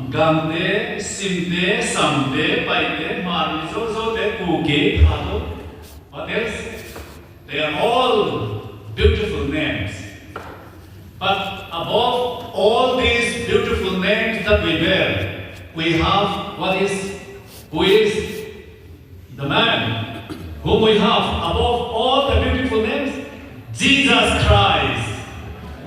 Gande, Simde, Samde, Paide, Marizo, Zode, Kuge, Hado. What else? They are all beautiful names. But above all these beautiful names that we bear, we have who is the man whom we have above all the beautiful names? Jesus Christ.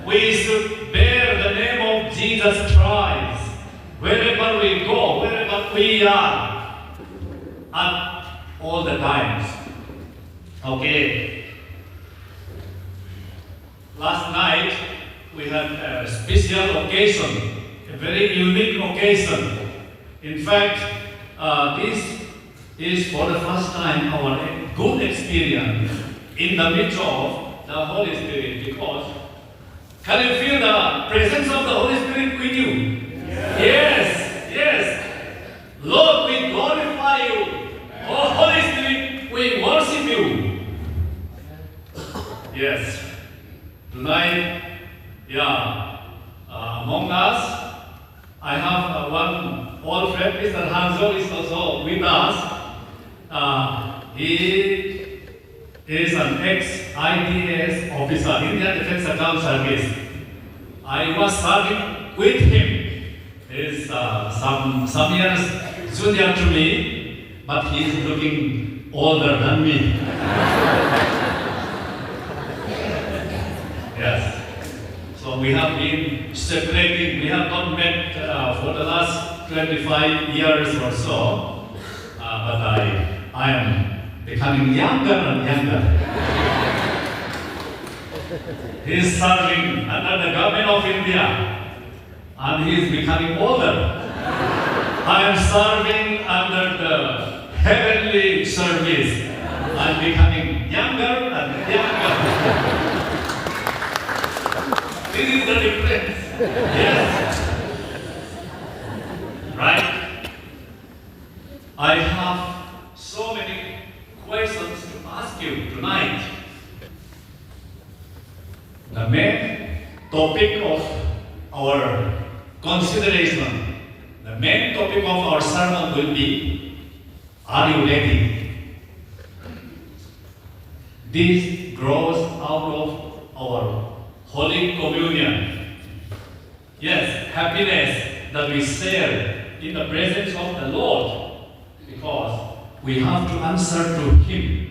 We should bear the name of Jesus Christ wherever we go, wherever we are, at all the times. Okay. Last night we had a special occasion, a very unique occasion. In fact, this is for the first time our good experience in the midst of the Holy Spirit, because can you feel the presence of the Holy Spirit with you? Yes, yes. Lord, we glorify you. Oh, Holy Spirit, we worship you. Yes. Tonight, among us, I have one old friend, Mr. Hanzo, is also with us. He is an ex-IDS officer, Indian Defense Account Service. I was serving with him. He is some years junior to me, but he is looking older than me. Yes. So we have been separating. We have not met for the last 25 years or so. But I am becoming younger and younger. He is serving under the government of India, and he is becoming older. I am serving under the heavenly service. I am becoming younger and younger. This is the difference. Yes. Right? I have so many questions to ask you tonight. The main topic of our consideration, the main topic of our sermon will be, are you ready? This grows out of our Holy Communion. Yes, happiness that we share in the presence of the Lord, because we have to answer to Him.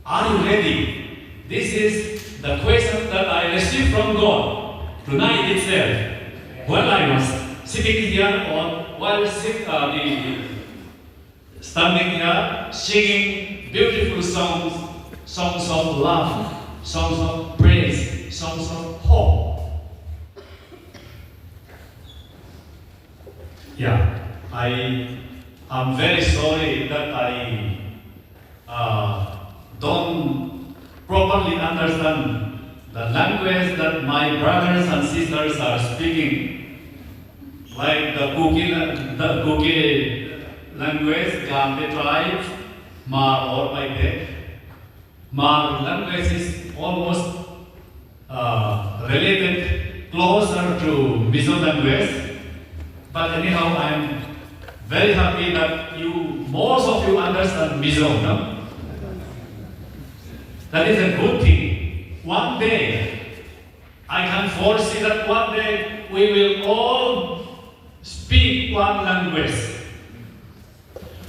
Are you ready? This is the question that I received from God tonight itself. While I was sitting here, or while standing here, singing beautiful songs, songs of love, songs of praise, songs of hope. I am very sorry that I don't properly understand the language that my brothers and sisters are speaking, like the Kuki language, Gambe tribe, Mar or like that. Mar language is almost related closer to Mizo language. But anyhow, I am very happy that most of you understand Mizo, no? That is a good thing. One day, I can foresee that one day we will all speak one language.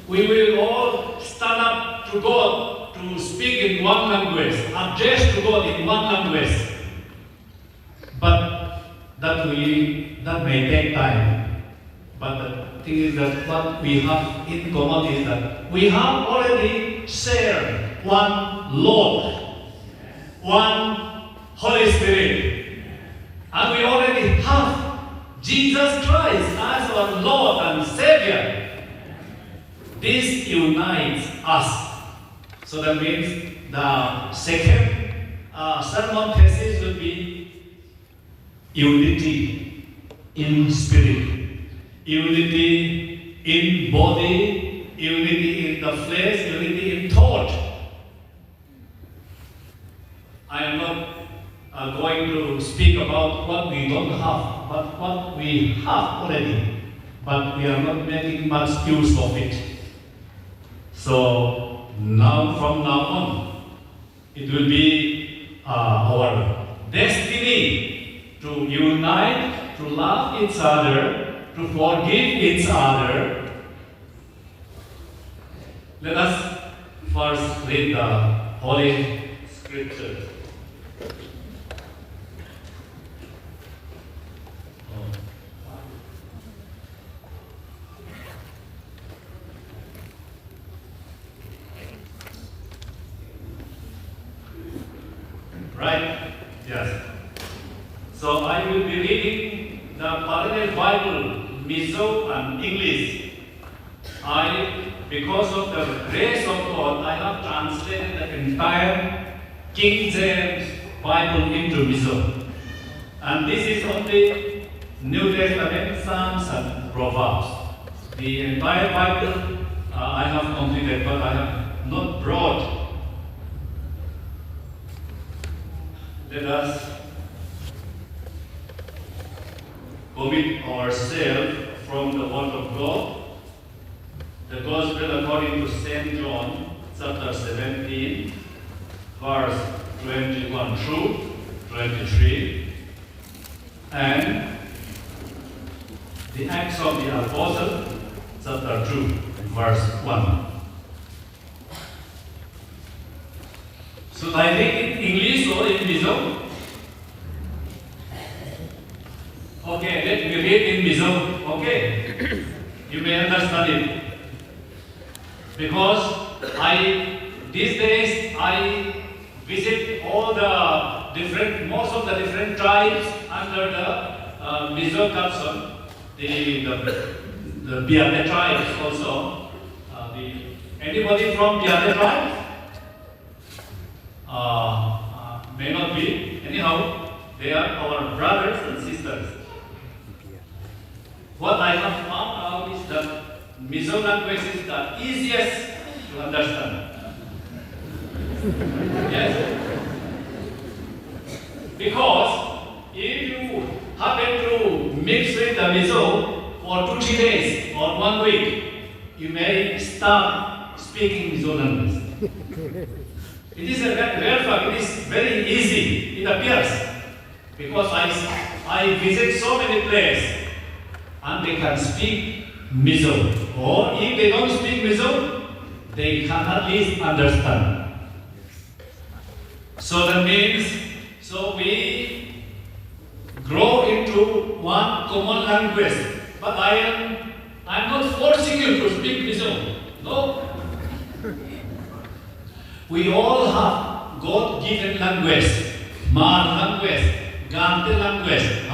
We will all stand up to God to speak in one language, address to God in one language. But that may take time. But the thing is that what we have in common is that we have already shared one Lord, one Holy Spirit, and we already have Jesus Christ as our Lord and Savior. This unites us. So that means the second sermon thesis will be unity in spirit. Unity in body, unity in the flesh, unity in thought. I am not going to speak about what we don't have. but what we have already, but we are not making much use of it. So now, from now on, it will be our destiny to unite, to love each other, to forgive each other. Let us first read the Holy Scripture. Right? Yes. So I will be reading the parallel Bible, Mizo and English. Because of the grace of God, I have translated the entire King James Bible into Mizo. And this is only New Testament, Psalms and Proverbs. The entire Bible I have completed, but I have not brought. Let us commit ourselves from the Word of God. The Gospel according to St. John, chapter 17, verse 21 through 23, and the Acts of the Apostle, chapter 2, verse 1. Should I read in English or in Mizo? Okay, let me read in Mizo. Okay, you may understand it. Because these days I visit all the most of the different tribes under the Mizo caption, the Biaksiama tribes also. Anybody from Biaksiama tribes? May not be. Anyhow, they are our brothers and sisters. What I have found out is that Mizo language is the easiest to understand. Yes? Because if you happen to mix with the Mizo for 2-3 days or 1 week, you may start speaking Mizo language. It is a rare fact. It is very easy. It appears because I visit so many places and they can speak Mizo. Or if they don't speak Mizo, they can at least understand. So that means, so we grow into one common language. But I'm not forcing you to speak Mizo. No. We all have God-given language, Mar language, Gante language,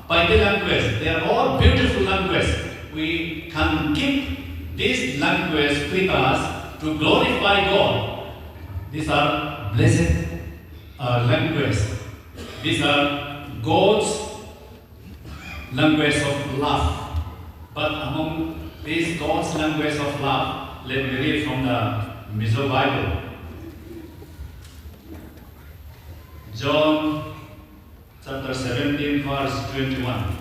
Paite language. They are all beautiful language. We can keep this language with us to glorify God. These are blessed language. These are God's language of love. But among these God's language of love, let me read from the Mizo Bible. John chapter 17, verse 21.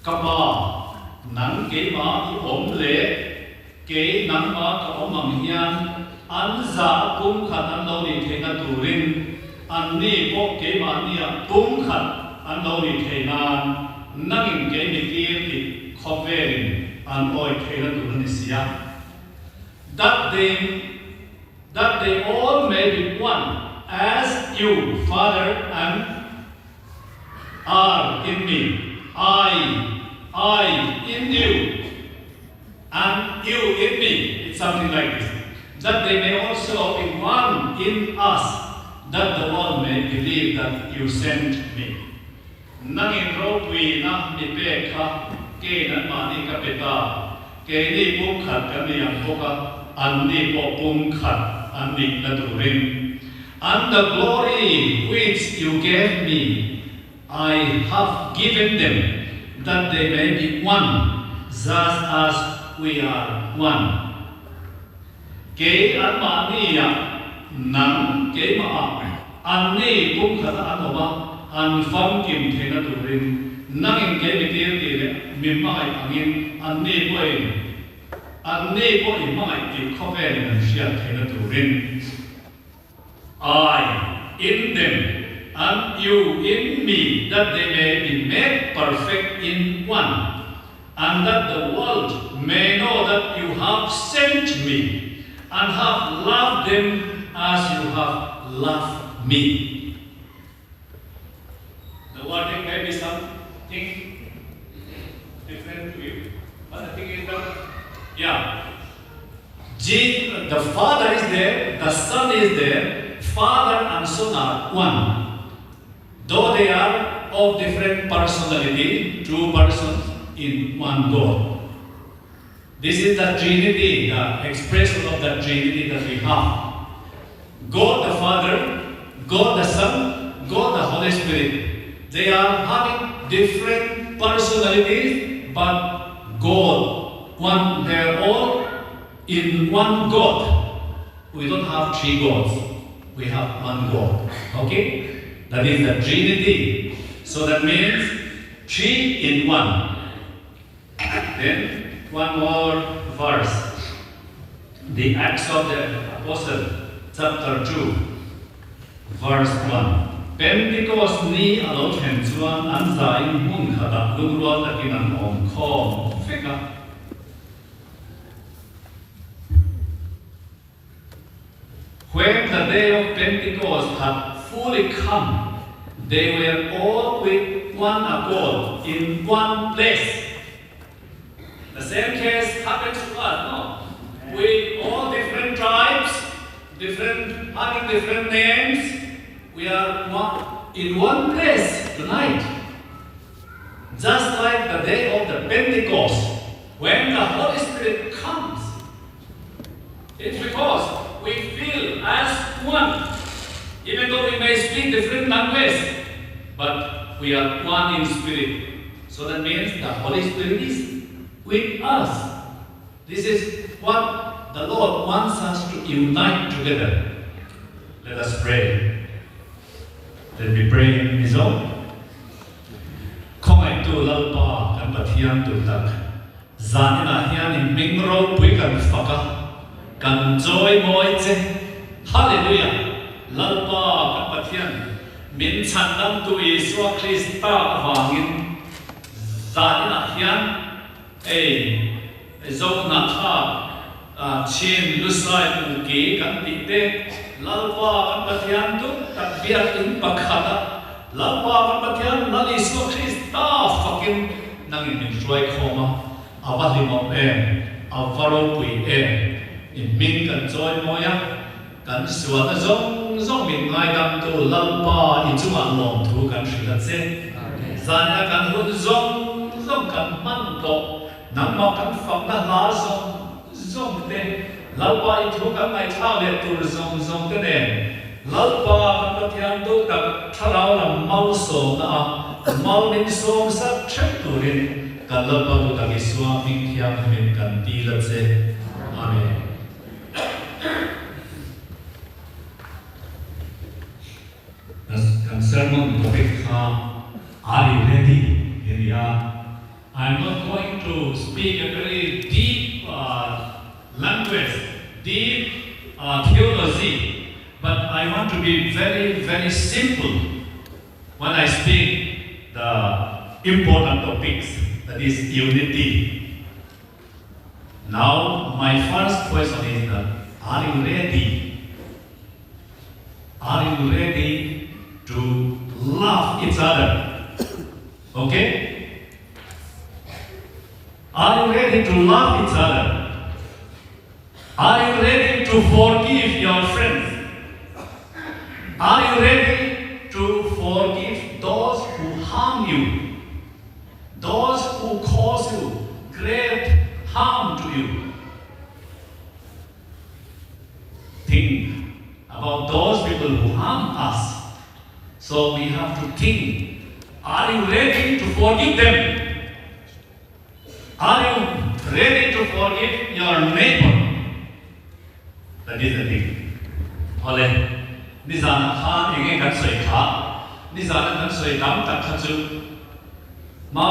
Kapa nang ke ma om le ke nang ma ka om ang hian an za kum khat an lo ni thena turin an ni po ke ma nia kum khat an lo ni thena nangin ke ni tir ti khoverin an oi thena turin sia. That they all may be one, as you, Father, and are in me, I in you, and you in me. It's something like this. That they may also be one in us, that the world may believe that you sent me. Nangin rowi na mi pekha ke na mani kapeta ke ni pum khat kami ang poka an ni po pum khat an ni na turin. And the glory which you gave me, I have given them, that they may be one, just as we are one. Ke an ma ni ya nang ke ma an ni pum khat an oba an fam kim thena turin nangin ke bitir ti le mimma ai angin anni po in mai ti khovel na sia thena turin I in them and you in me, that they may be made perfect in one, and that the world may know that you have sent me and have loved them as you have loved me. The wording may be something different to you, but the thing is that, the Father is there, the Son is there, Father and Son are one. Though they are of different personality, two persons in one God. This is the Trinity, the expression of the Trinity that we have. God the Father, God the Son, God the Holy Spirit. They are having different personalities, but God, one, they are all in one God. We don't have three gods. We have one God. Okay? That is the Trinity. So that means three in one. Then one more verse. The Acts of the Apostle, chapter 2, verse 1. Pentecost ni alo chen chuan an zai mun khata lungrual takin an om khom feka. When the day of Pentecost had fully come, they were all with one accord in one place. The same case happens to us, no? With all different tribes, having different names, we are in one place tonight. Just like the day of the Pentecost, when the Holy Spirit comes, it's because we feel as one. Even though we may speak different languages, but we are one in spirit. So that means the Holy Spirit is with us. This is what the Lord wants us to unite together. Let us pray. Let me pray in His own. Kong tu lalpa kan pathian tu tak. Zanina hian in mingro pui kan faka. Kan joy moi che. Hallelujah. Lalpa kan pathian min chandam tu Yesu Krista awangin zanina hian zo na tha chin lusai uki kan tite lalpa kan pathian tu takbiat in pakhata lalpa kan pathian nal Yesu Krista fakin nangin min joy khoma awalimo avaro pui in min kan joy moya kan suan zong min ngai dam tu lalpa in chuan lom thu kan thila che zania kan hun zong kan man to nang ma kan fam na la zong te lalpa in thu kan ngai thau le tur zong te ne lalpa kan pathian tu tak tharau lam mau so na mau nin som sa thek turin kan lalpa tu tak iswa min thiam min kan ti la che amen. Sermon topic, are you ready? Here we are. I'm not going to speak a very deep language, deep theology, but I want to be very, very simple when I speak the important topics, that is unity. Now, my first question is that, are you ready? Are you ready to love each other? Okay? Are you ready to love each other? Are you ready to forgive your friends? Are you ready to forgive those who harm you? Those who cause you great harm to you? Think about those people who harm us. So we have to think, are you ready to forgive them? Are you ready to forgive your neighbor? That is the thing. Ole, nizana khan inge kan soi kha, nizana kan soi dam tak khachu. mà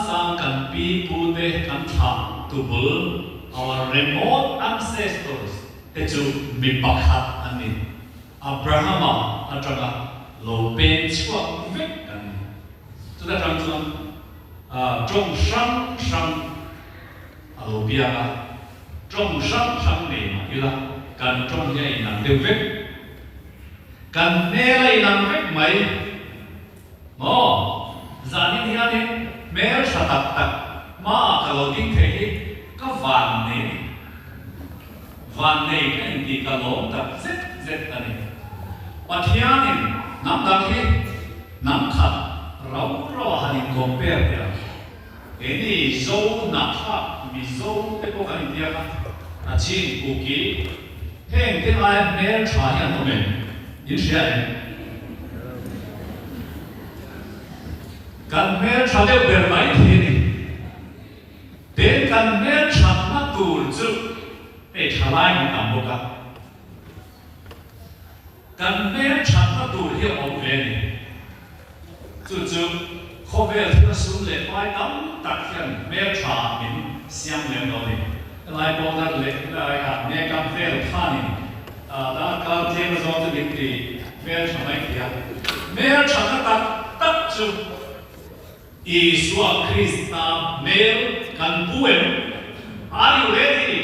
sang cần pi pu te kan tha tu bul our remote ancestors te chu mi pakhat ani Abraham atraga lo pen chuak vek kan chu da tang chuan trong sang sang alo bianga trong sang sang ne ma ila kan trong ye nang de vek kan ne lai nang vek mai mo zanin hianin mer satak tak ma kalau ding the hi ka van ne ka ti ka lom tak zet ani pathianin nam dang hi nam khat rau hanin compare ya eni zo na kha mi zo te ko kan dia ka a chin ku ki heng te lai mer tha hian no men in sia kan mer tha le ber mai thi ni den kan mer tha na tur chu e tha lai ni tam bo ka kan mer tha na tur hi om ve ni chu chu kho ve thua sum le pai tam tak hian mer tha min siam le no ni lai bo da le lai ha ne kam ve tha ni da ka te ma zo te bi ti mer tha mai kia mer tha na tak chu Yeshua Christa male can poem. Are you ready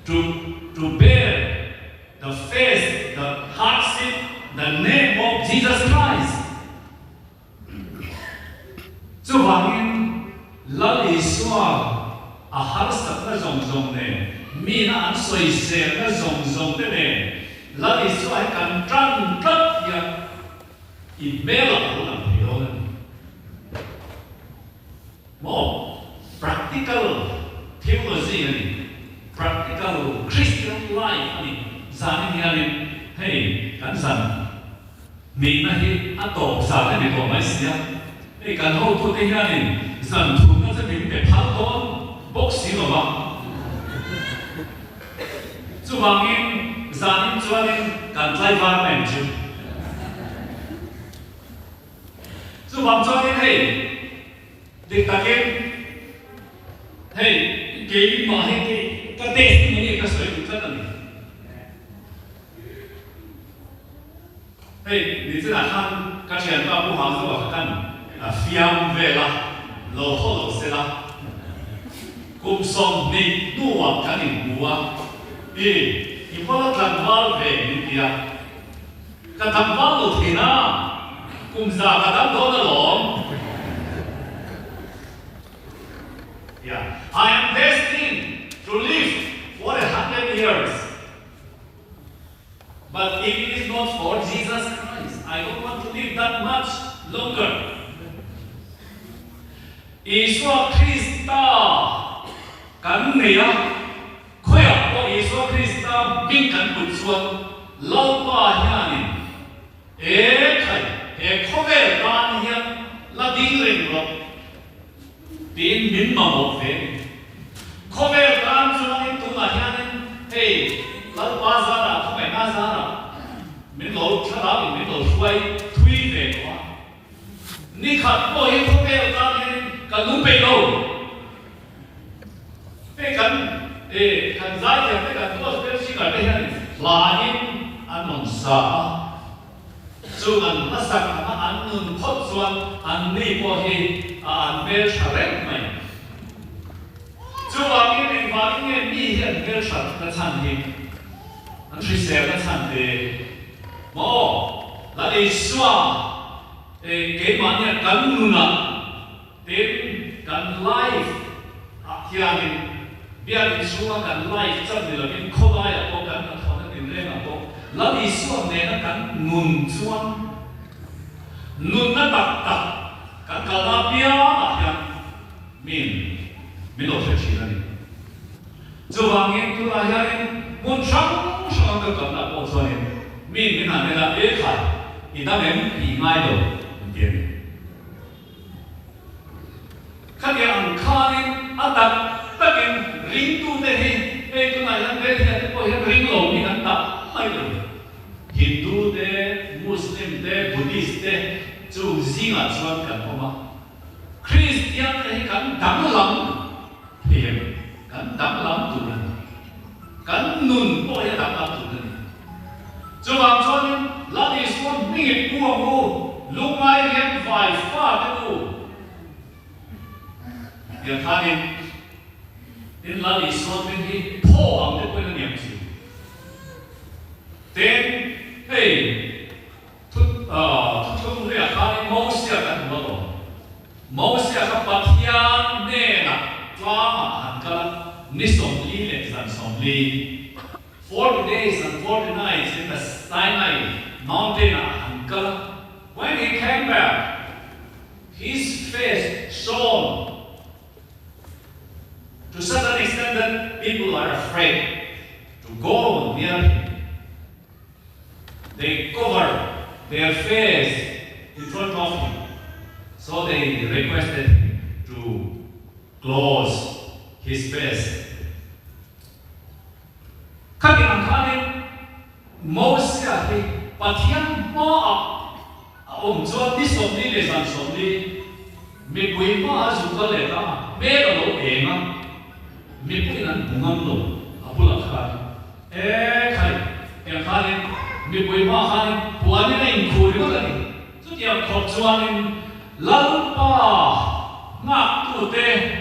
to bear the face, the hardship, the name of Jesus Christ? Chú vangin la Yeshua a harsak na zong ne, mi na an soi se na zong te ne, la Yeshua kan tran trat ya I mela ko na hiyo. More practical theology ani, practical Christian life ani, zanin ani, hey kan san, mi na hi ato sa ni ko mai sia, hey kan ho tu te ani, san tu na sa mi pe phal ton, boxing lo ba, chu wangin zanin chuanin kan tlai van men chu, chu wang chuanin hey. Để ta kêu, hey, cái mà hay cái test này cái sợi cũng rất là nhiều. Hey, 你知道看，刚才到不好是我看，film về啦，老好老些啦，咁送你都話緊你唔啊，你不能看話về你啲啊，個談話都聽啊，咁咋個談多得long。Yeah, I am destined to live for 100 years. But if it is not for Jesus Christ, I don't want to live that much longer. Yeshua Christa, kan niya, kuya po Yeshua Christa, bingkan putsuan, laupa hiyanin, kay, kover taan hiyan, lading ring rock. Đến miếng mà một về, không phải làm cho anh tu là nhà nên, hey, lão ba gia là không phải na gia là, miếng lẩu cha lão miếng lẩu xoay thui về quá, ni khát bao nhiêu không phải làm nên cả lũ bể đâu, cái cần giải thì cái cần tôi sẽ chỉ cần cái này là những anh muốn sợ. Chú anh nó sắc anh nương thốt xuân anh đi qua hi anh về trả rèn mày chú anh cái mình vào cái mi hiện về trả cái chăn hi anh suy xét cái chăn thì mò là đi xóa cái mà nhà cần nương à đến cần life hiện mình bây giờ xóa cần life chân thì là mình không ai là có cần là thằng nó tìm lên là có là đi xóa này nó cần nương xuân nun na tak kan kalapia ya min lo chi ni chu wangin tu la ya mun sang ka kan na po so ni min na ne la e khai i da men pi ngai do bien kha ke an khanin atak takin ring tu ne he e tu na ya ne he po he ring lo ni kan ta mai do Hindu de Muslim de Buddhist de 就 riêng ở chuan cần không mà này cắn đắng lắm hiểm cắn đắng lắm tụi này cắn nùn bôi đắng lắm tụi này cho vào cho nên là đi xuống mịt mua mua lúc mai hiện vài pha cái mua hiện tại nên là đi xuống bên khi phô hỏng để quên nó niệm gì tên hey chúng tôi khai mẫu xeกันบ่mẫu xe các bác thiên nè là drama hẳn cả ní sòng lý lệ dàn sòng lý 40 days and 40 nights in the Sinai mountain hẳn cả when he came back his face shone to such an extent that people are afraid to go near him. They cover their face in front of him. So they requested him to close his face. Kami ang kanin, Moses ay patiang mo cho đi sống đi để sản sống đi mình quý mà dùng cái lệ ta mẹ là lỗ bể mà mình quý là cũng ngâm lỗ à bù lạc khai khai em khai mình quý mà khai buồn nên anh khôi quá là chút em khóc cho nên lăn pa ngạc tụ tê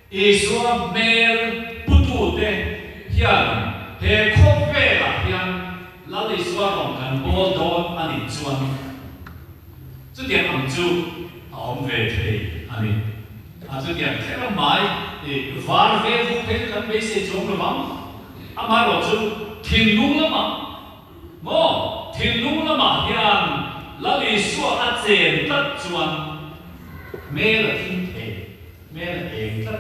Isua mel putu tê hiền he khóc về là hiền là Isua lòng cần bố đón anh chuan chút điểm âm chu ông về thì anh chút điểm thế là mai thì vár về vụ thế là mấy sẽ trông được không? Mà rồi chú thiên lung lắm mà, thiên lung lắm mà hiền là lý số ăn chén tất chuan mẹ là thiên thể mẹ là eng tất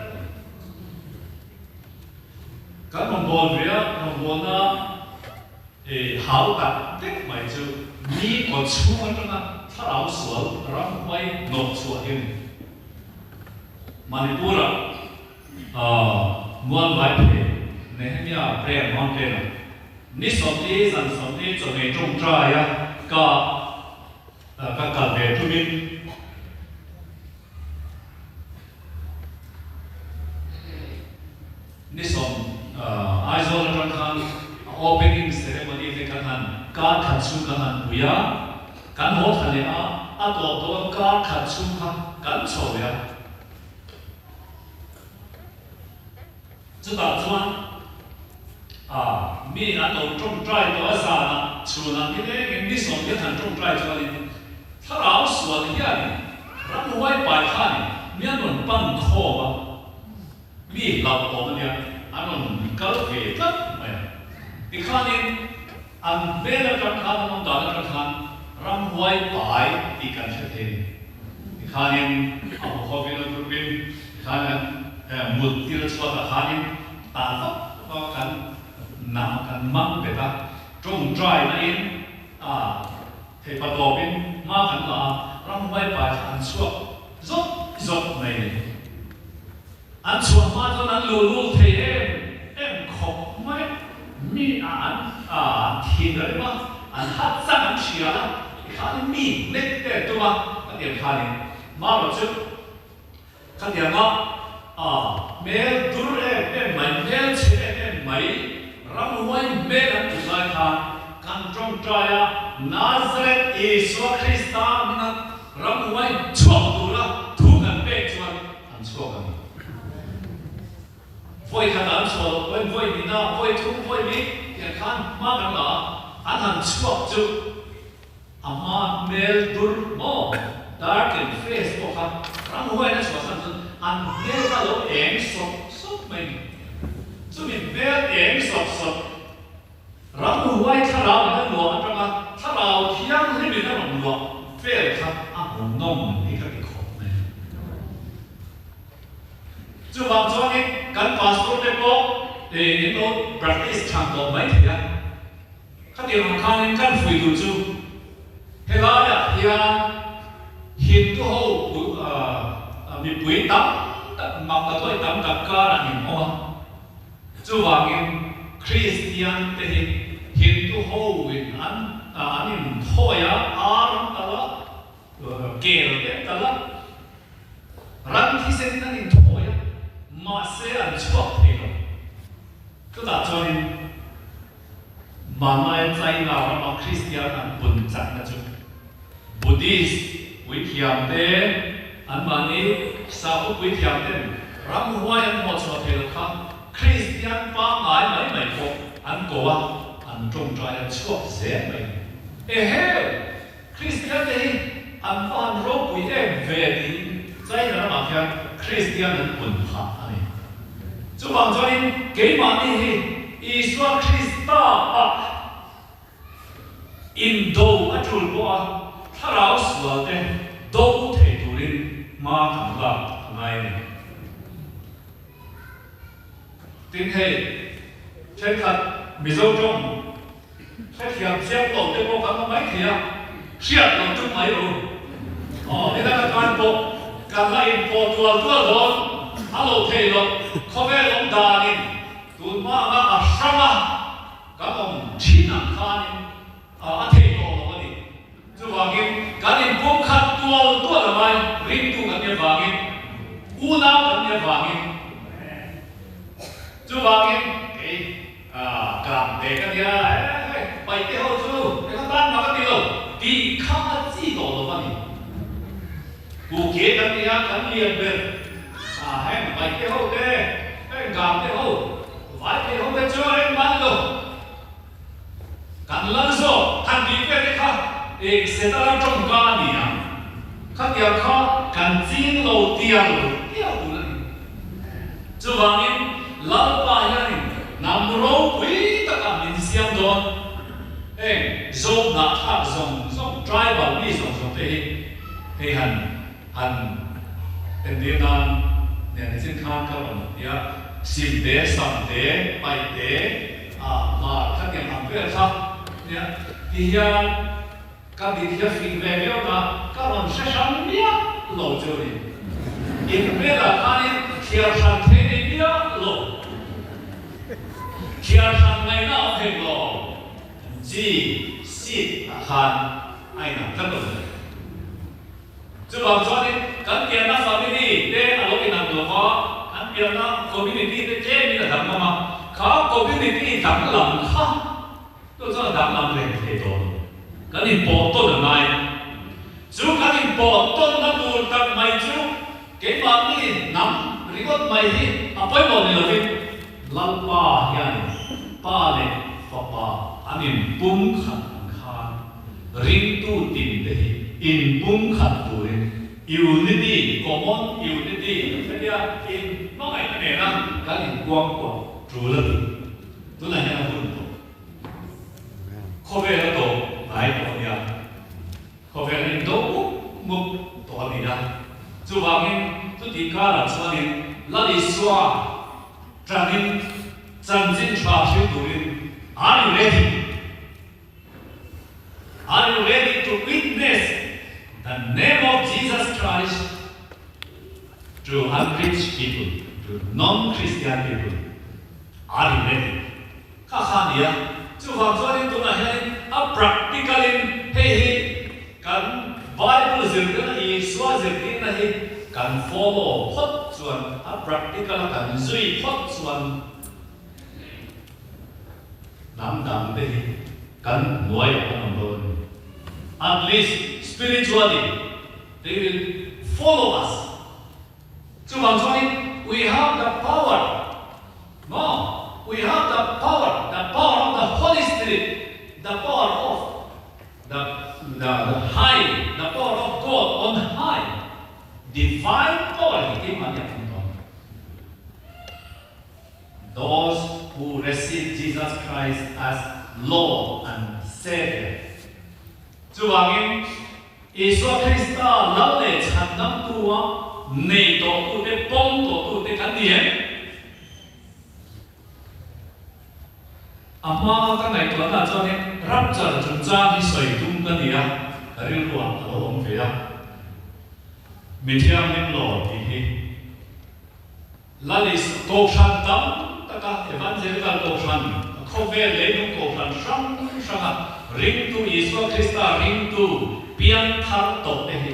các mong bồn về mong bồn na hảo tập tích mày chú mi có chú anh trong他老说让会弄出来的，曼尼布拉莫来培，那边呀培莫培了，你手里人手里做那种债呀，个培出面，你手爱做那种看 opening ceremony 的看，การขัดชูกัน不呀。กันหดทะเลตัวการขัดชุ่มกันโฉบ呀知道是吗มีอันเราจงใจตัวสารชูนั้นที่ได้ยังมีสองที่ท่านจงใจตัวนี้ถ้าเราส่วนที่นี่เราไว้ไปท่านมีอันนั้นปั้นคอวะมีเราตัวมันเนี่ยอันนั้นก็เกิดขึ้นไหมอีกข้อนึงอันเบลล์กันข้างมันด่ากันข้างรำไว้ไปอีกการเช่นอีกข้อนึงเอาข้อเป็นตัวเป็นข้อนึงมุดที่เราสวดข้อนึงตาก็กันนำกันมั่งเด็ดจงใจนั่นเองเทปโตเป็นมากันละรำไว้ไปอันสวดจบในอันสวดมาตอนนั้นลูเทเอ็มขบไม่มีทีอะไรบ้างอันฮัตซังเชียร์ข้านี่มีเล็กแต่ตัวก็เดี๋ยวข้านี่มาหลจุดข้าเดี๋ยวมาเมลดูเอ็มไม่เมลเชื่อเอ็มไม่รำไว้เมลอันตุลาคากันจงใจนาซาเรตอิสุคริสต์นั้นรำไว้ชั่วดูละทุกกันเป็นชั่วอันชั่วกันไฟขนาดชั่วไฟมีน้าไฟทุกไฟมีอย่างขันมากันละอันนั้นชั่วจุดอามาเมลดูโม่ดาร์กเฟสพวกเขารำไว้นะชั่วสันติอันเมลก็เราเองสดไม่จุดเมลเองสดรำไว้ถ้าเราเนี่ยหลวงจังถ้าเราเที่ยงให้มีนั่นหลวงเฟสครับผมน้องนี่ก็ติดขอบเลยจุดบางช่วงนี้การพาสปอร์ตเนี่ยก็นี่เรา practice ทางตัวไม่ถึงข้าเดียวข้างนี้การฝึกดูจูเฮ้ยเนี่ยเฮียหินตัวเขามีปุ๋ยตั้มมักตะตัวตั้มกับการหินหัวจู่ว่าเงี้ยคริสเตียนแต่หินตัวเขาวินอันนี้หัวยาอาร์มตลอดเกลเด็ดตลอด ran thi sen na in thoya ma se an chuak thei lo tu da chuan ma mai chai na ma Christian an bun chan na chu Buddhist với thiam te an mani sa uk với thiam te ram huai an mo chua thei lo kha Christian pa ngai mai mai ko an ko wa an trong trai an chuak ze mai he Christian te an fan ro pui em ve ti chai na ma kha Christian an bun ha ani chu bang join ke ma ni hi Iswa Krista a in do a chul bo a tharau swal te do thei turin ma kham la ngai ni tin hei chen khat mizo trong khai thiam xiang tổ te bo kan mai thia siat lo chung mai lo ni da kan bo kan la in po tual tual lo alo thei lo khove long da ni tu ma ma a sama ka om thina khan a thei lo lo ni chu wangin kan in pom khat tual tual mai ring tu kan ya wangin u na kan ya wangin chu wangin cảm để cái gì bảy cái hậu chu cái con ban mà cái điều đi khá chi tổ rồi vậy cụ kế cái gì cái liền bên hay bảy cái hậu thế cái cảm cái hậu vài cái hậu thế chưa anh bán rồi cần lăn rồi thằng đi về cái khác để sẽ ta làm trong cái gì à khác điều khác cần chín lâu tiền rồi tiêu rồi chu wangin lau pa hian nam ro pui taka min siam don zong na thak zong tribal mi zong te he han endinan ne sin khan ka on ya sim de sam de pai de ma kha yang am pe kha ya ti ya ka di ya fin ve ve na ka on sha sham ya lo jo ni in ve la khan khia shan the ni ya lo Kia sang ngày nào hay lo, chỉ xịt hàn ai nằm rất là chú bảo cho nên các kia nó family để ở lúc nào được có các kia nó community để chế như là thằng mà có community thằng làm khác tôi cho là thằng làm lên thế thôi cái này bỏ tôi là này chú cái này bỏ tôi nó buồn tận mày chú cái bạn này nắm rigot mày đi à phải bỏ này là gì lalpa hian pa le papa anin pum khat khan ring tu tin de in pum khat tu unity common unity dia in no ngai ne na ka in quang quang tru le tu na ya hun to khove la to ngai to ya khove la to mu to ni da chu wangin tu ti ka la chuanin la li swa Tranin Zanjin Trafiu Durin. Are you ready? Are you ready to witness the name of Jesus Christ to unreached people, to non-Christian people? Are you ready? Kakania, to Vanzorin to Nahin, a practical in Hey, can Bible Zirgana is was it can follow hot one, a practical can zui hot one. Nam dam de can noy on at least spiritually, they will follow us. So we have the power. No, we have the power of the Holy Spirit, the power of the high, the power of God on high. Divine power he came on those who receive Jesus Christ as Lord and Savior. Chuangin Iswa Krista lale chandam tuwa nei to tu te pom to tu te kan nie. Ama ka nai to na cho ne rap cha chun cha ni soi tum kan nia ril ruang lo om fe ya. Mithiam nim lo ti hi lalis to shan tam ta ka evangelical to shan khove le nu ko shan ring tu Iswa Krista ring tu pian thar to te hi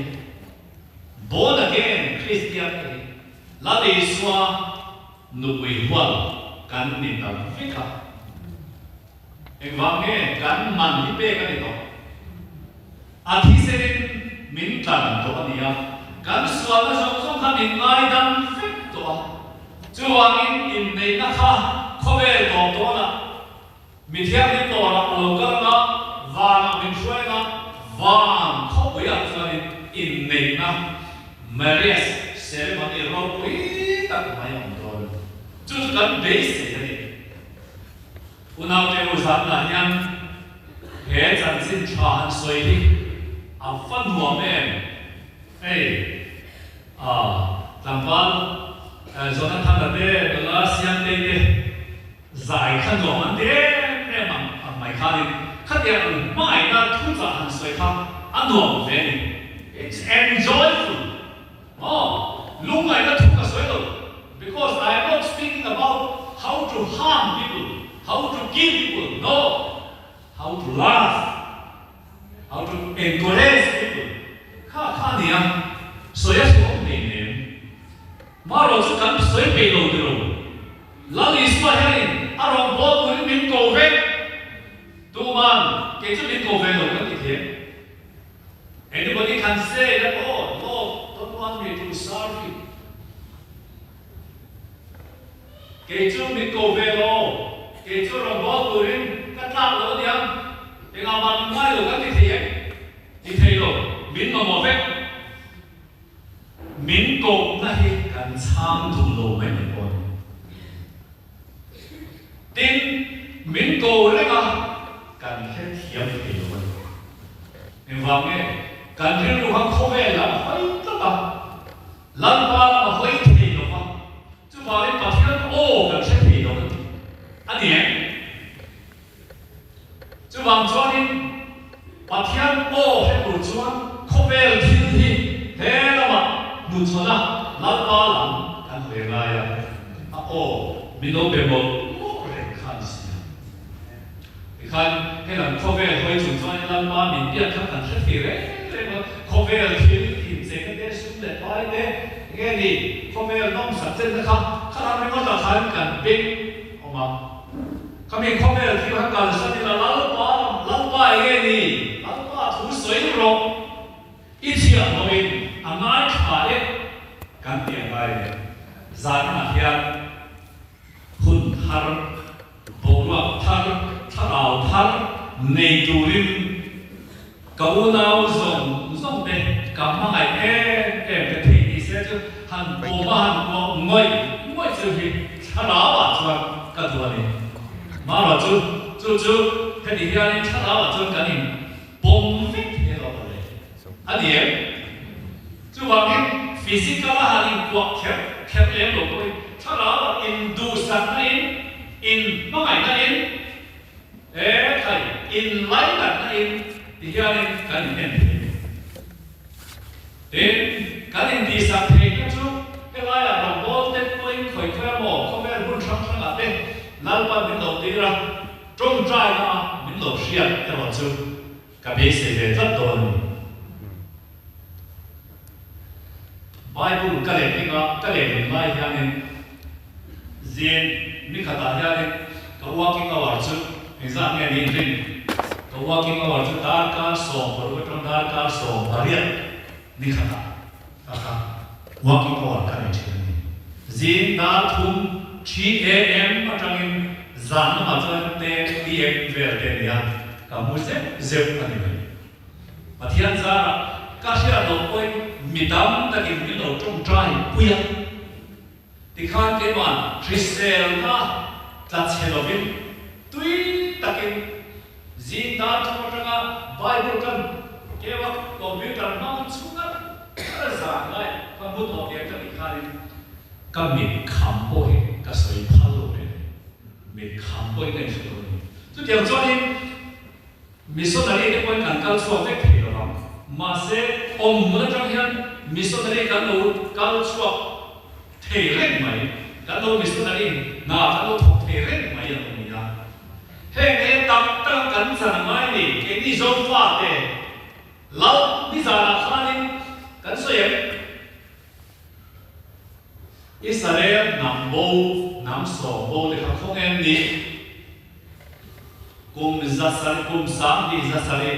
born again Christian la đi xóa nụ quỷ hoan cắn nịt tàu vít cả em vang nghe cắn mặn đi bê cái đó à thì sẽ mình cần cho anh em cắn xóa nó xong xong thằng mình ngay đâm vít đó chú hoàng in này nó khó về đó là mình theo đi đó là lâu cái nó và mình xoay nó và khó bây giờ cho nên in này nó Maria's ceremony rồi quý tất cả những rồi chú cần bế sẽ đấy unau tiêu sản là nhang hệ chân xin cho hắn suy đi phân hòa em làm văn cho nên thằng đấy đó là xem đây giải khăn rồi anh đấy em mày khai khát tiền mãi là thu ra hắn suy khăn anh hòa về it's enjoyable lúc này nó thuộc cả suy rồi because I am not speaking about how to harm people, how to kill people, no, how to laugh, how to encourage people. Khá niệm, soi xuống niệm niệm, mà rồi chúng ta soi bề đầu được rồi. Lần này soi hay, à rồi bỏ người mình cầu về, tu man, cái chỗ mình cầu về rồi cái gì thế? Anybody can say that, oh, Lord, don't want me to serve you. Cái chỗ mình cầu về rồi, cái chỗ rồi bỏ người mình cắt lát rồi đi ăn, thì ngào bằng mai rồi cái gì thế? Thì thấy rồi, mình mà mò về, mình cầu na hi cần tham thùng đồ mấy người con, tin mình cầu đấy mà cần hết thiệp thì rồi, em vào nghe. Cần riêng lúc hắn không về là hơi tất cả lần qua là hơi thì được không chứ vào đến bảo thiên ô cần sẽ thì được anh nhỉ chứ vào cho nên bảo thiên ô hay bùn chúa không về là thiên thì thế là mà bùn chúa là lần qua là cần về lại à ô mình đâu về một để khăn gì khăn cái lần không về hơi chúng cho nên lần qua mình biết khăn cần sẽ thì đấy không về là tìm sẽ cái đấy xuống để nói đấy nghe đi không về là nông sản trên không khả năng mình có thể thấy cần biết không mà các mình không về là khi hắn cần sao thì là lắm qua nghe đi lắm qua thủ suy rồi ít chuyện của mình anh nói phải cần tiền này giá mà hiện hun thar bộ luật thar thảo thar này chủ rim cậu nào dùng để cảm ngày em cái thì sẽ chứ hàn bộ mà hàn bộ ngồi chứ thì cha lão bảo cho cái thứ này mà là chú cái gì vậy cha lão bảo cho cái này bom fit thế đó đấy anh em chú bảo cái physical là hành quả khép em rồi cha lão bảo in do something in nó ngày này thầy in lấy là in thì hiện nay cái này đến cái này đi sang thế cái chú cái này là đồng bộ tên tôi khởi khởi mỏ không biết muốn sáng sáng là tên lần qua mình đầu tiên là trong trai là mình đầu tiên cái đó chú cái bế sĩ về rất多Bible cái này mình lại hiện nay riêng mình khá là hiện nay cái walking hour chú mình ra nghe đi riêng cái walking hour chú dar car song rồi trong dar car song variant ni khata walking hour cái này chứ riêng dar thum 3 am mà trong em dàn mà cho tên PM về tên nhà cả một dẹp cái này mà thiên gia các sĩ là đồ ôi mi đam ta kim mi đồ trong trai bùi thì khăn cái bạn Trisel na ta Halloween tuy ta kim zin dar trong trong Bible kan cái vác computer mang xuống á cái dạng này các bút học cái khăn các mình khám bôi các sợi phá lộ này mình khám bôi cái sự đó chứ điều cho nên missionary cái quan cảnh cao suất cái gì đó mà sẽ ông muốn trong hiện missionary cái đầu cao suất thể hiện mày cái đầu missionary na cái đầu thể hiện mày là gì đó cái tập tăng cảnh sản mày đi cái đi dòng phát đấy lâu bây giờ là khá nên cảnh suy Israel nam bo nam so bo le khong em ni kum sam di zasari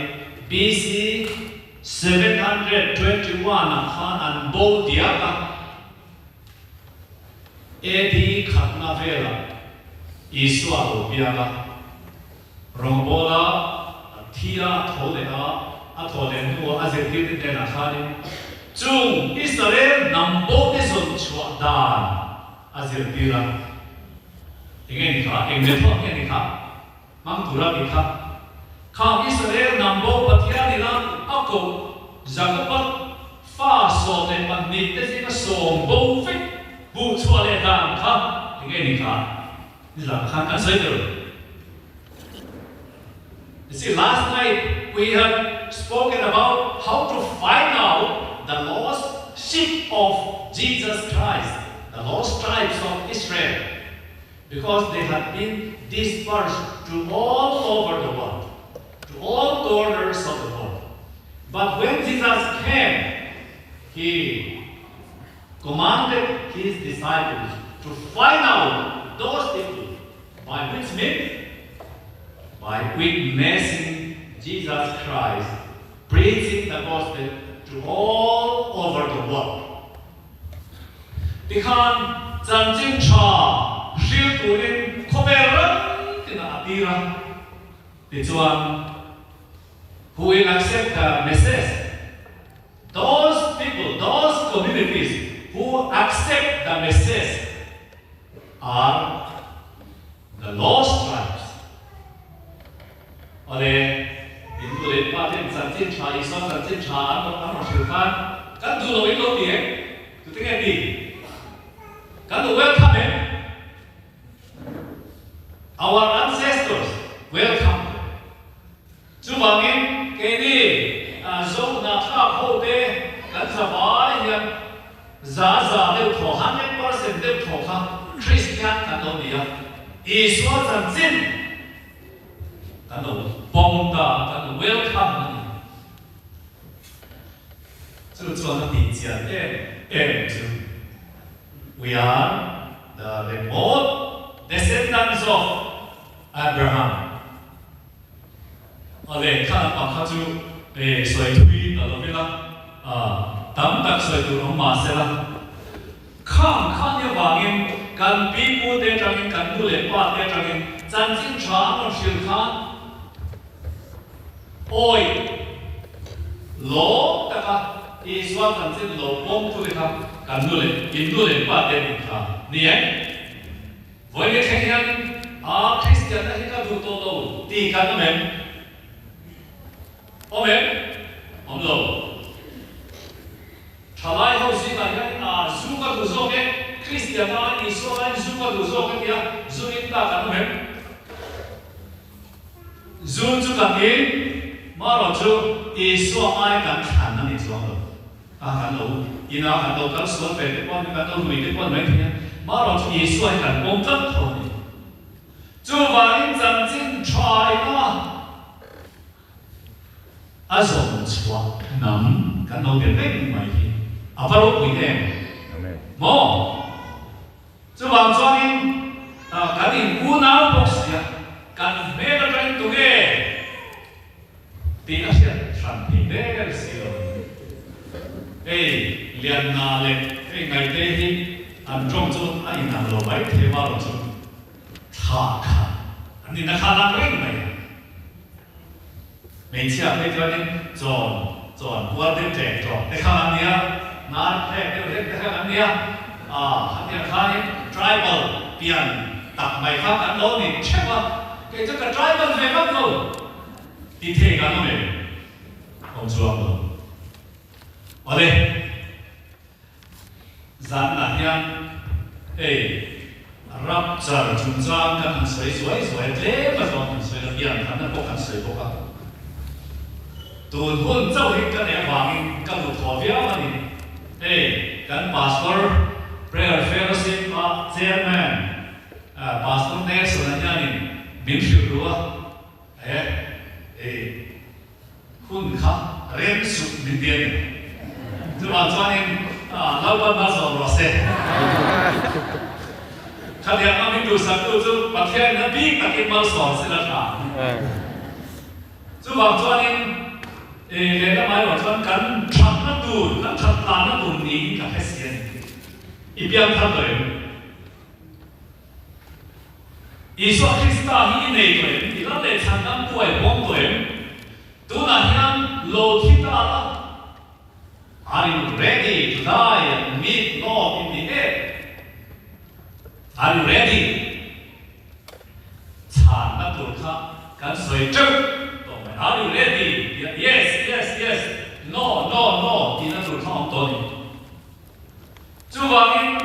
BC 721 khan an bo dia ka AD khatna vela Iswa ho bia ka rombola thia thole a thole nu a je ti te na khani chung Israel nam bo ne son chwa dan a je ti ra ingen kha ingen tho ingen kha mang tura ki kha kha Israel nam bo pathia ni la a ko Jacob fa so le pan ni te si ka so bo fit bu chwa le dan kha ingen kha ni la kha ka sai de. You see, last night we have spoken about how to find out the lost sheep of Jesus Christ, the lost tribes of Israel, because they had been dispersed to all over the world, to all corners of the world. But when Jesus came, He commanded His disciples to find out those people. By which means? By witnessing Jesus Christ, preaching the gospel to all over the world. Because Zanjing Cha, Shilturin, Koberan, Tinatira, the one who will accept the message. Those people, those communities who accept the message are the lost tribes. Ở đây, in tu luyện ba thiên sản thiên trà, ý son sản thiên trà, ăn một sự phan, các tu luyện lâu tiếng, tu tiếng nghe gì, các tu welcome him. Our ancestors welcome. Chú bằng em cái đi, dấu na tháp hậu tế, các sa bá hiện, giá đều thổ 100% đều thổ khang, Christian các đâu đi à, ý son sản thiên. Kind of bomb kind of welcome. So we are the remote descendants of Abraham. Ở đây khá là bác chú xoay tùy ở đó là tắm đặc xoay tùy ông mà sẽ là khám như vàng em cần bí bố tế trang em cần bố lệ bá tế trang em chân chính trả một sự khám ôi lỗ ta ka Iswa kan sin lỗ bom tu ka kan du le in du le pa te ka ni ai voi le khen yan Christian ta ka du to lo ti ka na men o men om lo thalai ho si ka yan zu ka du zo ke Christian ta Iswa zu ka du zo ke ya zu in ta ka na men zu zu ka ni mà rồi chú Iswa ai敢砍那你知道吗？砍楼，然後砍到咁所謂的關，砍到累的關咪聽，mà rồi chú Iswa ai敢攻擊頭呢？chú話你真正錯啦，做錯諗砍到嘅咩唔係嘅，不老會嘅，冇，chú話咗你緊你無腦博士啊，緊咩都做到嘅。Tidak sih, santai deh sih. Lihat nale, ngai deh, anjong tu, ina lo baik tema lo tu, tak, ani nak kalah lagi mai. Mencia apa ni, John, buat dia John, dekat dia, nak dekat dia, hati kali tribal pian, tak mai kan lo ni, cuma, kita ke tribal memang lo. Đi theo cái nó này, ông chúa rồi. Ở đây, dán là nhang, rap giờ chúng ta cần hàng sấy thế mà còn hàng sấy là biển hắn là có hàng sấy có cả. Tuần hôn châu hết cái này vàng, cái một thọ véo mà đi, cái pastor, prayer fellowship và chairman, pastor Nelson là nhang đi, biến sự rồi, hun khá rem sụp bình tiền, chứ mà cho nên lâu ban bao giờ rồi sẽ khát hàng mà mình đủ sẵn đủ chứ bác thiên nó biết tất cả bao giờ sẽ là thả chú bảo cho nên để nó mai bảo cho anh cắn chặt nó đủ cắn chặt tàn nó đủ ní cả hết xiên ít biếng thằng rồi Isu Krista hi nei tuổi thì nó để thành năm tuổi bom tuổi tu là hiam lô thi ta la Are you ready to die and meet Lord in the air? Are you ready? Chán na tu kha kan soi chuk Are you ready? Yes, yes, yes. No, no, no. Thì nó tu kha ông tôi chú vàng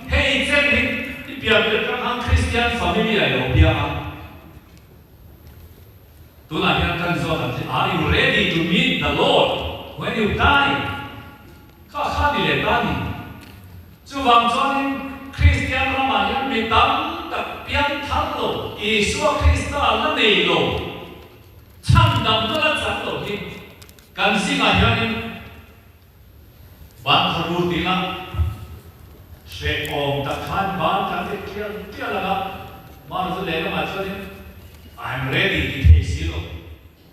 hey chen hình Biar các anh Christian family này đâu biar tu là yang kan so are you ready to meet the Lord when you die kha đi lệ ta đi chú vàng cho nên Christian là mà yang bị tâm tập biar thắng rồi Isu Christa là này rồi chăm đam đó là chăm rồi thì kan si mà yang bạn haru đi na sẽ ôm tập khan ban các cái kia là mà nó lấy cái mà cho nên I'm ready to take zero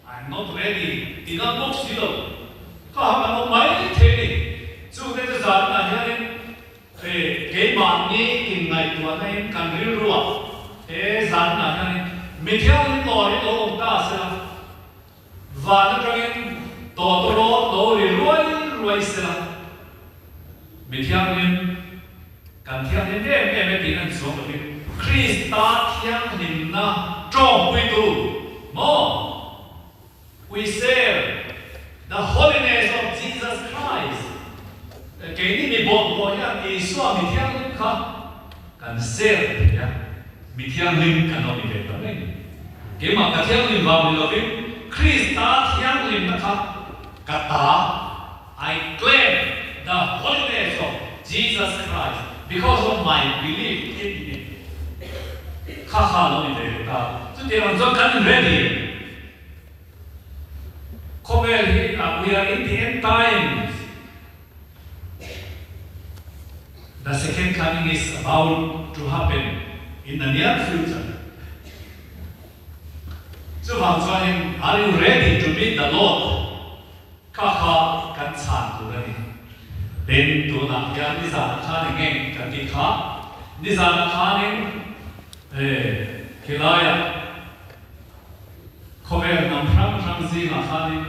I'm not ready thì nó bốc zero có mà nó mấy thế này chú cái thứ gì là như thế cái bạn này cái ngày tuần này cần riu rùa thế rằng là như thế mình theo những lời của ông ta sẽ và nó cho nên tổ tổ thì ruồi sẽ mình theo nhữngกันเที่ยงนี้ไม่ตีนั่นสวมกับคริสต์เที่ยงนิมนะจอมวิตูโม we serve the holiness of Jesus Christ เกี่ยนี่มีบอกอย่างอิสวามีเที่ยงนิมค่ะกันเซลเนี่ยมีเที่ยงนิมกันเอาไปเป็นแบบนี้เกี่ยมันกันเที่ยงนิมว่ามีเราเป็นคริสต์เที่ยงนิมนะคะกัตตา I claim the holiness of Jesus Christ because of my belief in Him. Kha lo ni de ta. Today I'm so kind ready. We are in the end times. The second coming is about to happen in the near future. So are you ready to meet the Lord? Kha kan chan tu ni. Đến tu na kia đi ra khá nên nghe cần đi khá đi ra khá nên khi lại có vẻ nằm phăng gì là khá nên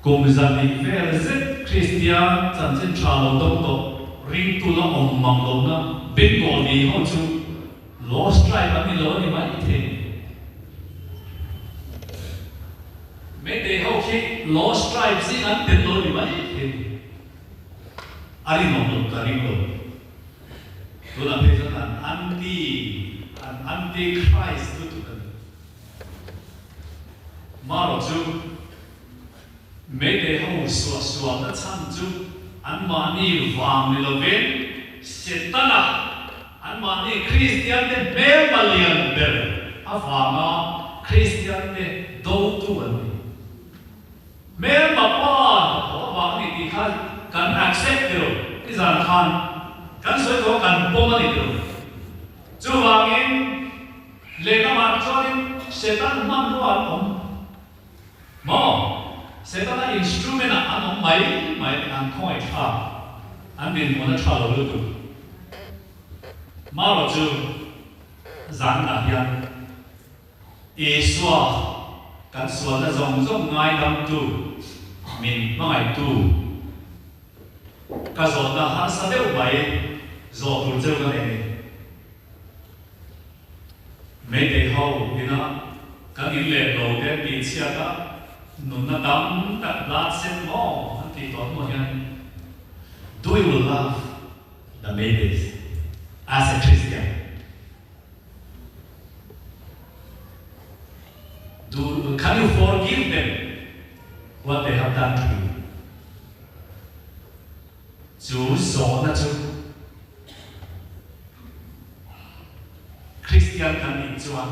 cùng gia đình về rất Christian chân chân trả lời đông đông ring tu là ông mang đông na bên cổ đi họ chú lost tribe anh đi lo đi mà ít thế mấy đề hậu khi lost tribe gì anh đến lo đi mà ít Ari nomor karimlo, tu lah pejalan anti Christ tu kan. Malu tu, mereka suat na chan tu, an mani wang ni loven, setana, an mani Christian de memalian ber, afama Christian de do tuan. Memapa, wang ni dikan. Kan accept được cái giàn khan kan soi có kan bom đi được chú vangin lấy cái mặt cho nên setan mang đồ ăn ông mà setan là instrument ăn ông mấy ăn coi cha ăn bên muốn cha lo được mà lo chú giàn là hiền Isua kan suat là rong ngay đam tu mình ngay tu cái giọt là hắn sẽ đeo bài giọt thủ châu cái này mấy đề hậu thì nó cái những lệ đầu tiên bị chia ta nôn na đắm đặt lá sen mò hắn thì toán một nhân do you love the babies as a Christian can you forgive them what they have done to you chú số na chú Christian kan đi chuan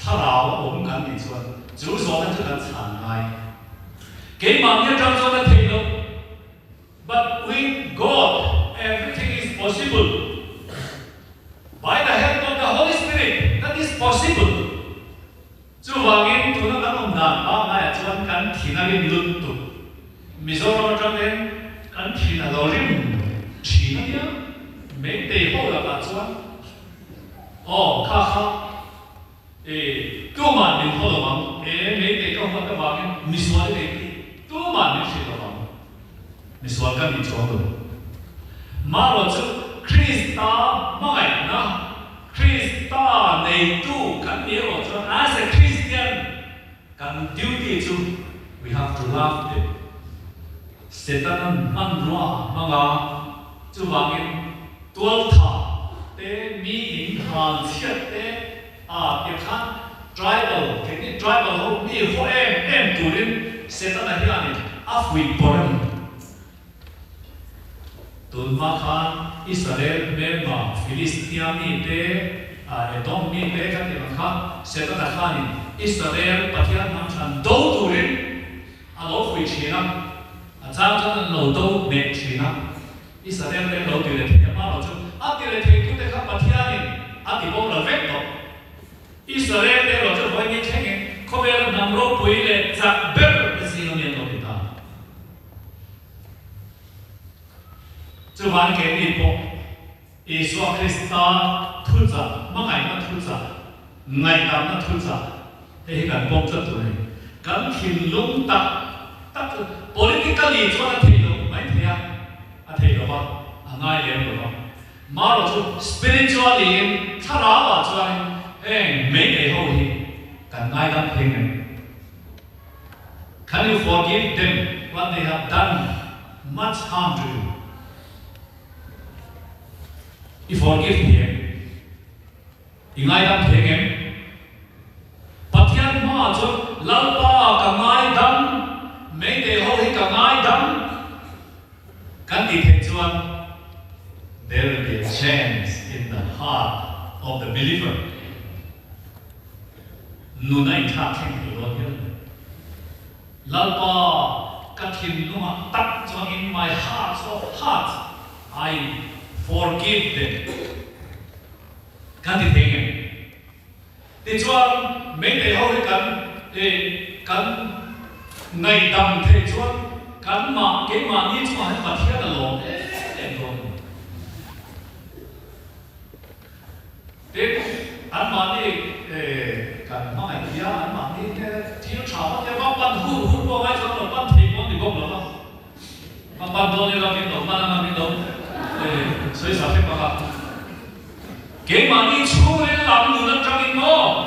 thà lão ông kan đi chuan chú số na chú kan chán ngay cái mà như trong số na thấy đâu but thì nó lên lụt tụt Mizoram trong đến căn thì là lo rim chỉ nó nhá mấy tề hậu là cả chuan kha cơ mà mình thôi là bằng mấy tề công tác bằng Mizoram đấy cơ mà mình chỉ là bằng Mizoram cái mình chọn được mà rồi chứ Krista mai na Krista này tu kan nhớ rồi cho as a Christian kan duty to we have to love them Satan an roa manga chu wangin tual tha te mi in han chiat te ke khan tribal ho mi ho em turin Satan a hian af wi boran tun ma khan Israel memma Philistia mi te Edom mi te kan ti khan Satan a khan Israel pathian nam chan do turin alo wi china Trang cho nên lầu đâu nè chỉ na, Israel bên lầu điều này thì mà lầu chung, điều này thì chúng ta khác bất thiện này, thì bông là vét đó, Israel bên lầu chung với những cái này, có vẻ là nằm rô bụi lệ giặc bếp cái gì nó miền lầu đi ta, chứ hoàn cái gì bộ, Isua Christa thu giả, mà ngày nó thu giả, ngày tam nó thu giả, thì cái bông cho tụi này, cái thiên lũng tắc politically cho nó thấy được mấy thế thấy được không? Ngay liền được không? Mà rồi cho spiritually thà ra cho anh mấy cái hậu hi cần ngay đam thấy này. Can you forgive them what they have done much harm to you? You forgive them. Ngay đam thấy em. Bất thiện mà cho lão ba cả ngay đam mấy đề hậu hi cả ngay đâm căn đi thế chuan there will be a change in the heart of the believer nu nai tha khen hi lo hian lalpa ka thin lunga tak chuan in my heart of heart I forgive them căn đi thế nghe thì chuan mấy đề hậu hi kan ngày tầm thế chuan cắn mà cái mà như chuan mà thiết là lỗ em thôi thế anh mà đi cắn mà anh kia anh mà đi thiếu cháo thì bác ban hút bao ngày cho nó ban thì bác thì bốc lắm bác ban đâu đi làm cái đâu ban làm cái đâu所以sao phải bác cái mà đi chuan lên làm người nó trong nó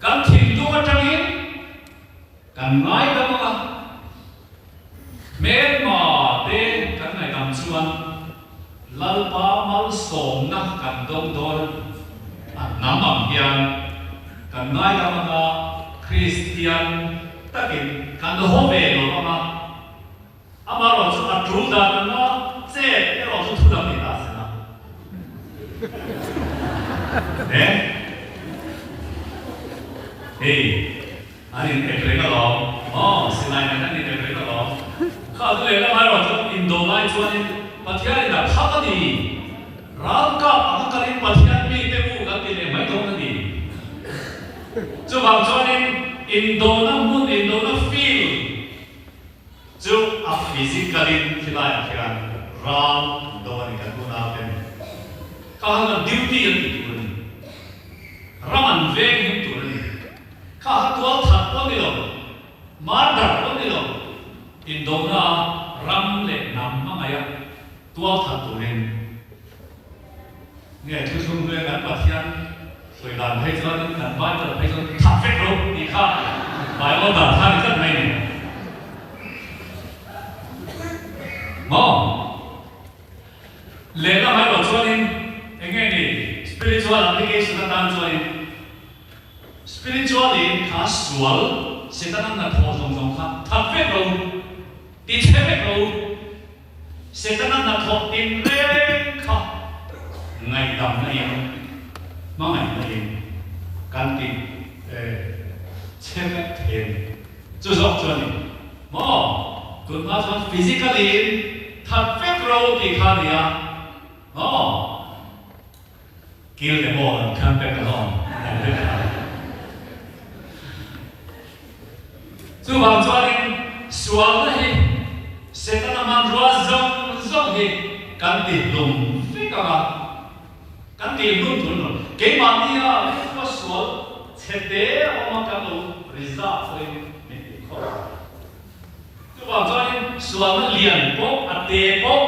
cắn thịt đâu trong kan ngai da ma men ma te kan nai dam chuan lalpa mal som na kan dong dor namam hian kan ngai da ma Christian takin kan do ho ve lo ma ama ro chu a tru da na che ro chu thu da ni ta se na hey anh em thấy cái đó, xin lỗi anh em thấy cái đó. Khi tôi lên máy rồi cho Indo lại cho anh, bắt thiệt là khát cái gì, ráng cả, anh cái này bắt thiệt mi tế vụ cái này mấy đồng cái gì. Cho vào cho anh Indo nó muốn Indo nó feel, cho physically thì lại thì anh ráng đồ anh cái cuốn áo bên. Kalau là duty anh thì cuốn, ráng anh về anh cuốn. Kah tual that pun ni lo, mardar pun ni lo, Indona ram le nam mangaya tual that tu rin. Nghe chú sung nghe ngắn bát hian, rồi làm thấy cho nên ngắn bát rồi thấy cho thắt phết rồi đi khác, bài ông đã than rất hay này. Mà lẽ ra phải bảo cho nên anh nghe đi spiritual application là đang cho nên spiritually casual sẽ ta năng là thọ trong khác thật phép rồi đi chơi phép rồi sẽ ta năng là thọ tiền lên khác ngày tầm này mà ngày này can tin chơi phép tiền chú rõ cho nên mà tuần qua cho physically thật phép rồi thì khác đi à kill them all and come back alone tu bằng cho anh xuống đây sẽ ta làm ăn rùa rong thì căn tiền lùng phải cả căn tiền lùng thôi rồi cái mà đi à có xuống sẽ để ông căn lùng result thôi mình khó tu bằng cho anh xuống nó liền bốc à tê bốc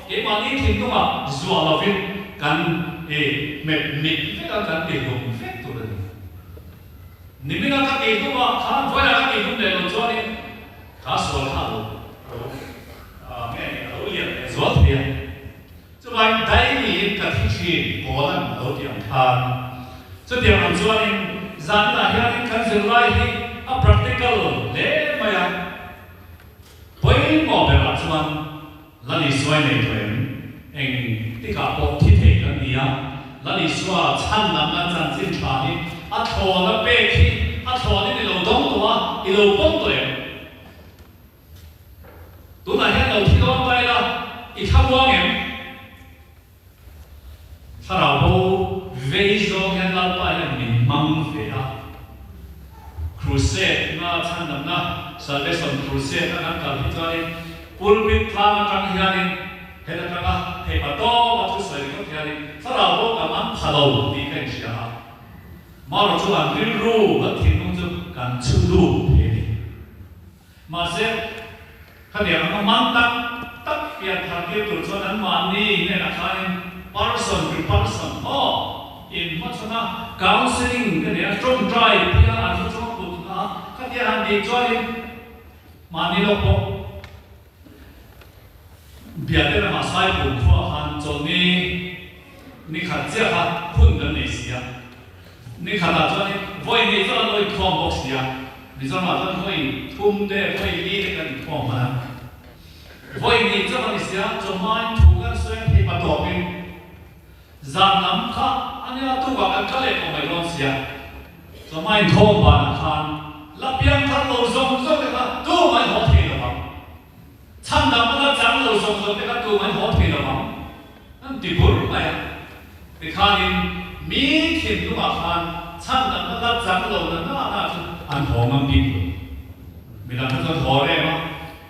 cái mà đi thì tu mà rùa là viên căn mình phải căn tiền lùng phải thôi rồi nếu như các tiền tu mà khá phải là các tiền tu để làm cho anh khá xuống khá luôn nghe ở liền rồi thì cho vậy đại lý các thị trường có là ở điểm than cho điểm làm cho anh rằng là hiện cái gì lại thì practical để mà với một bài học cho anh là đi xoay này thôi anh tất cả bộ thiết thể cái gì là đi xoay chăn nằm là chân chân trái thò là bê khi thò đi lầu đôngตัวđi lầu bôngตัวตัวไหนให้เราที่ร้อนไปละอีกข้าวว่างเองถ้าเราเวย์โซงเราไปแล้วมีมังเฟียครูเซตน่าท่านนั้นนะสาวเด็กสอนครูเซตนั่นการที่จะนี่ปุลปิดทางการที่นี่เห็นไหมครับเทปโต้มาทุกสิ่งก็ที่นี่ถ้าเรากำลังพาเราดีกันเชียวมาเราจะการเรียนรู้และที่นุ่งจะการชื่อรู้เองมาเสร็จข้าเดียวมันตักเปลี่ยนทางเดียวตัวนั้นมันนี่เนี่ยนะครับ person to person อินวัฒนะ counseling ข้าเดียวตรงใจที่อาจจะต้องพูดนะข้าเดียวดีจอยมันนี่เราพบเบียดเดียวมาใช้ปุ่มข้อหันจนนี่ข้าเจ้าข้าพุ่นกันในเสียนี่ข้าตาจอยวันนี้จะเราคอมบอกเสียนี่จะมาจะวันทุ่มเดียววันนี้กันคอมมาวันนี้จะมาเสียจะมาถูกกันส่วนที่ประกอบเป็นจานน้ำข้าอันนี้ตัวกันก็เลยเอาไปลองเสียจะมาโทรมาคันรับเพียงท่านเราส่งเลยครับตัวมันหัวเทียนหรอครับท่านน้ำมันจังเราส่งเลยครับตัวมันหัวเทียนหรอครับนั่นติดบุญไหมแต่ข้านี่มีเขียนตัวคันท่านน้ำมันจังเราเนี่ยน่าจะอันหัวมันดีมีแต่ท่านหัวได้ไหม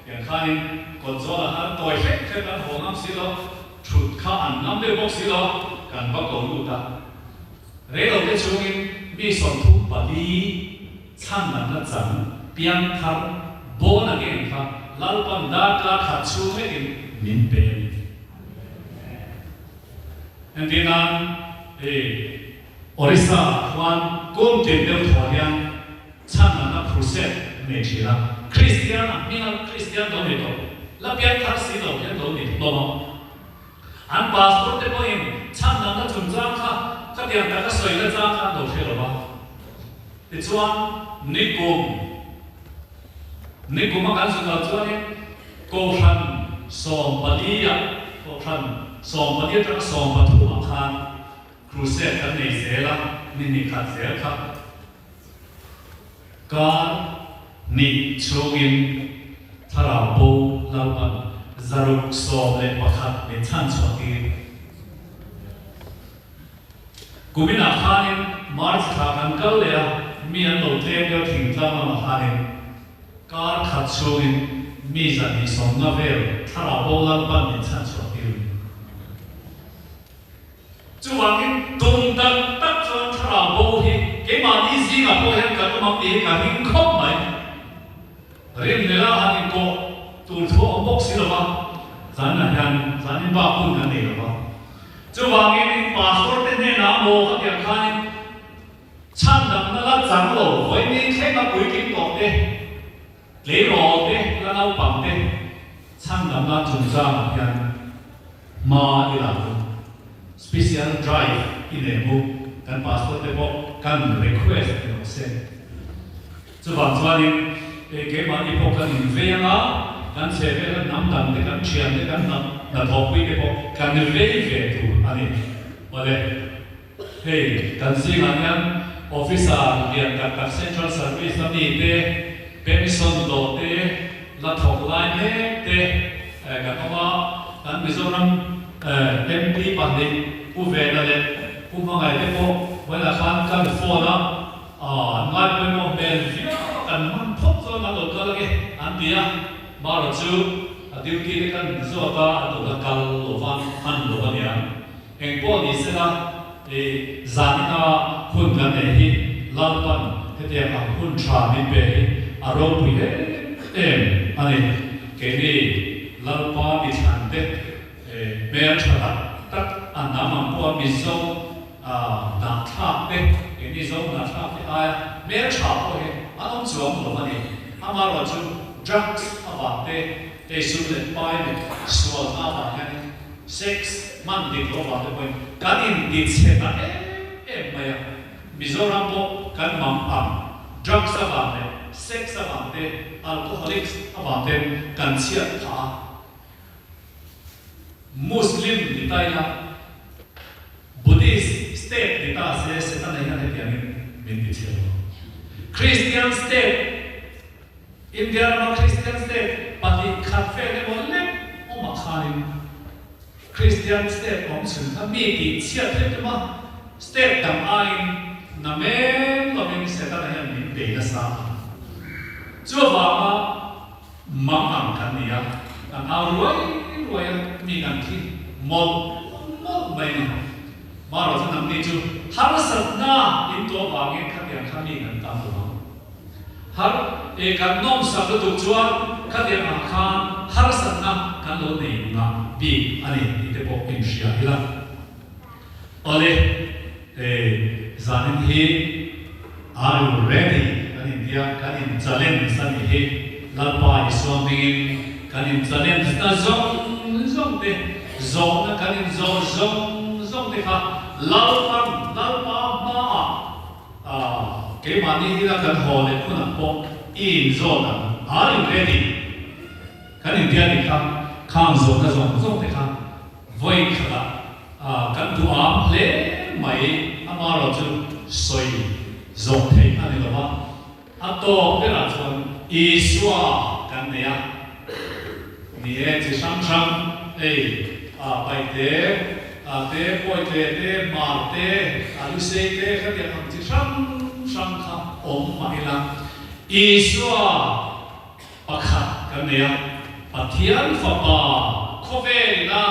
อย่างข้านี่ก็จะละตัวเล็กแค่หัวน้ำสิเราชุดข้าอันน้ำเดือดบอกสิเราการประกอบรูดาเรื่องเราช่วงนี้มีสอนทุกปฏิท่านนั้นละจังเพียงทำโบนักเองครับลาปันดาตาขัดช่วยเองมินเป็นอันที่นั้นอริสาวันก้มเต็มเดียวถอยยังท่านนั้นผู้เสพเนชิระคริสเตียนมีนักคริสเตียนโดนตัวแล้วเพียงทัศน์เราเพียงโดนตัวอันพาสปอร์ตเองท่านนั้นจุนจ้างค่ะก็เดียงแต่ก็สวยและจ้างค่ะโดนเท่าไหร่บ้างที่ชวนนิกุมมาการสุดท้ายชวนนี่โกฟันสองปฏิยาโกฟันสองปฏิยาจากสองปฐุมอาคารครูเสกกันในเสละนี่ขัดเสียครับการนิช่วงถ้าเราบูเราบันจารุกสอบเล็กประคับในชั้นชดที่กูมีนักข่าวนี่มาร์ชข่าวกันก็เลยมีอันโน้ตเดียวถึงจะมาข่าวนี่การขัดช่วงมีจะมีสองนาเวลถ้าเราบูเราบันในชั้นชดที่จู่วันนี้ตุนตักจนถ้าเราบูที่เกี่ยมันอีซี่กับบูเห็นกันมันดีกันยิ่งครบไหมเรื่องเนื้อหันก็ตัวทั่วบอกสิหรอวะฉันนี่บ้าพูดกันนี่หรอวะจู่วันนี้พาสปอร์ตเนี่ยนะโมเขาเดียร์คันฉันนั่งนั่งจังโลวันนี้แค่มาคุยกินก่อนเด้เลี้ยงรอเด้แล้วเอาปั๊มเด้ฉันนั่งจุนจ้าอย่างมาอีหลัง special drive อีเนมูกันพาสปอร์ตเนี่ยบอกกัน request เนี่ยเสร็จจู่วันนี้เกี่ยมันอีพวกกันเวียงอ่ะกันเสพกันน้ำดำกันเชียนกันน้ำทอปุยกันพวกกันเวียถูอันนี้ว่าเลยเฮ้ยกันสิ่งนั้น officer เรียนกับ central service นี่เต้เป็นส่วนโดดเต้ละถกไลน์เต้กันว่ากันมิโซรัมMP ปันนี้ผู้เวรเลยผู้มาไงเต้พวกเวลาขันกันโฟนะง่ายไปหมดเป็นกันมันพบตัวนั้นเราก็เลย tia maro chu duty le kan zo ka atu ka kal lo van han lo van ya eng po ni se la zanina hun kan hi lalpan he te ka hun tra min be aro pui ani ke ni lalpa mi than te me tha tak anama po mi zo na tha te ke ni zo na tha te ai me tha po he anong chuang lo van ni amaro chu drugs avate te sulet pai me swal na ba hen 6 month di lo ba te point kan in di che ta maya Mizoram po kan mam am drugs avate sex avate alcoholics avate kan chia tha Muslim di tai la Buddhist state di ta se ta nei han he min di che Christian state India ma Christian state pati cafe le molle o ma kharin Christian state om sun ta mi ti chia the ma state dam ain na men lo men se ta na min be na sa chu wa ma am kan nia ta au roi mi kan thi mol bai ni ma ro sa nam ni chu har sat na in to wa nge kha ya kha mi kan ta lo har kan nom sa tu chuan kha ya ma khan har sat na kan lo nei na bi ani te po in sia ila ole zanin hi are you ready ani dia kan in challenge san hi lalpa iswaming kan in challenge na zong te zong na kan in zong te kha lalpa ma ke mani hi la kan hole kuna po in zona are you ready kan in dia ni kha khang zong na zong te kha voi kha kan tu am le mai amaro chu soi zong the ani lo ba ato ke la chuan iswa kan ne ya ni e chi sang bai te poi te mar te alu se te kha dia ham chi sang kha om mai la iswa pakha kan ne ya pathian fa pa khove la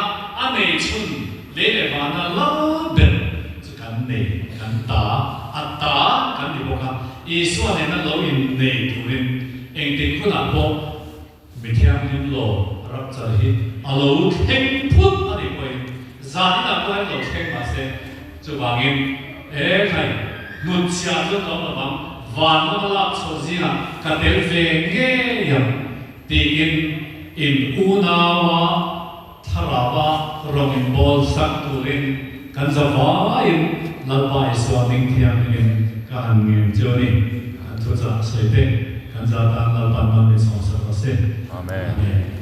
ame chun le le ba na la ben chu kan ne kan ta atta kan ni boka iswa ne na lo in ne turin eng te khuna po mithiam lim lo rap cha hi alo theng phut ani koi zani na ko lo theng ma se chu wangin khai nut sia zo to ma bang van ma la so ji na ka tel ve nge yam ti in unawa tharawa rongin bol sak turin kan zawa in lalpai swaning thiam in kan ngem joni kan thu cha sai te kan za ta lalpan ma ni so sa se amen